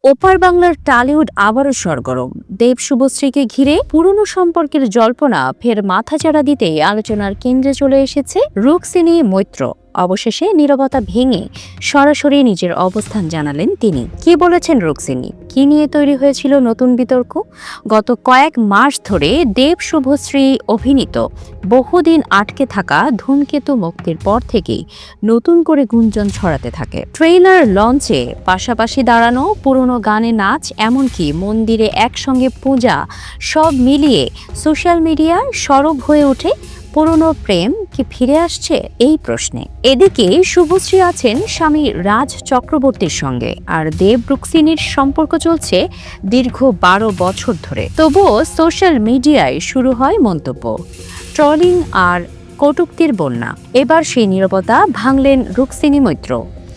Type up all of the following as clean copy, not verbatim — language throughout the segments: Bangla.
ওপার বাংলার টালিউড আবারও সরগরম। দেব শুভশ্রীকে ঘিরে পুরনো সম্পর্কের জল্পনা ফের মাথাচাড়া দিতেই আলোচনার কেন্দ্রে চলে এসেছে রুক্মিণী মৈত্র। অবশেষে নীরবতা ভেঙে সরাসরি নিজের অবস্থান জানালেন তিনি। কি বলেছেন রুক্মিণী, কি নিয়ে তৈরি হয়েছিল নতুন বিতর্ক? গত কয়েক মাস ধরে দেব শুভশ্রী অভিনীত বহুদিন আটকে থাকা ধূমকেতু মুক্তির পর থেকেই নতুন করে গুঞ্জন ছড়াতে থাকে। ট্রেইলার লঞ্চে পাশাপাশি দাঁড়ানো, পুরনো গানে নাচ, এমনকি মন্দিরে একসঙ্গে পূজা, সব মিলিয়ে সোশ্যাল মিডিয়ায় সরব হয়ে ওঠে পুরনো প্রেম কি ফিরে আসছে এই প্রশ্নে। এদিকে শুভশ্রী আছেন স্বামী রাজ চক্রবর্তীর সঙ্গে, আর দেব রুক্মিণীর সম্পর্ক চলছে দীর্ঘ 12 বছর ধরে। তবুও সোশ্যাল মিডিয়ায় শুরু হয় মন্তব্য, ট্রলিং আর কটূক্তির বন্যা। এবার সেই নীরবতা ভাঙলেন রুক্মিণী মৈত্র।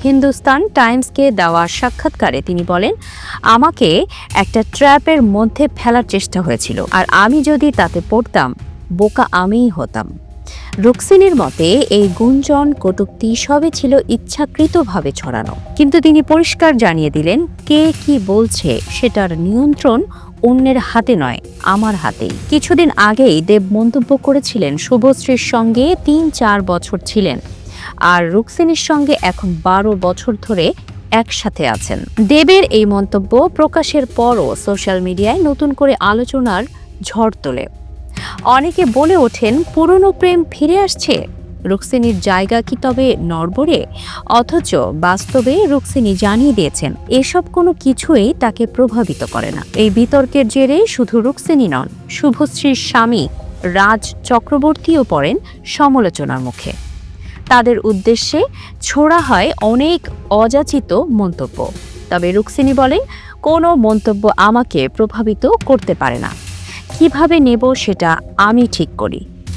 হিন্দুস্তান টাইমসকে দেওয়া সাক্ষাৎকারে তিনি বলেন, আমাকে একটা ট্র্যাপের মধ্যে ফেলার চেষ্টা হয়েছিল, আর আমি যদি তাতে পড়তাম, বোকা আমিই হতাম। রুক্মিণীর মতে এই গুঞ্জন, কটূক্তি সবই ছিল ইচ্ছাকৃতভাবে ছড়ানো। কিন্তু তিনি পরিষ্কার জানিয়ে দিলেন, কে কি বলছে সেটার নিয়ন্ত্রণ অন্যের হাতে নয়, আমার হাতেই। কিছুদিন আগেই দেব মন্তব্য করেছিলেন শুভশ্রীর সঙ্গে 3-4 বছর ছিলেন, আর রুক্মিণীর সঙ্গে এখন 12 বছর ধরে একসাথে আছেন। দেবের এই মন্তব্য প্রকাশের পরও সোশ্যাল মিডিয়ায় নতুন করে আলোচনার ঝড় তোলে। অনেকে বলে ওঠেন, পুরনো প্রেম ফিরে আসছে, রুক্মিণীর জায়গা কি তবে নড়বড়ে? অথচ বাস্তবে রুক্মিণী জানিয়ে দিয়েছেন, এসব কোনো কিছুই তাকে প্রভাবিত করে না। এই বিতর্কের জেরে শুধু রুক্মিণী নন, শুভশ্রীর স্বামী রাজ চক্রবর্তীও পড়েন সমালোচনার মুখে। তাদের উদ্দেশ্যে ছোড়া হয় অনেক অযাচিত মন্তব্য। তবে রুক্মিণী বলেন, কোনো মন্তব্য আমাকে প্রভাবিত করতে পারে না, কিভাবে নেব সেটা আমি ঠিক করি।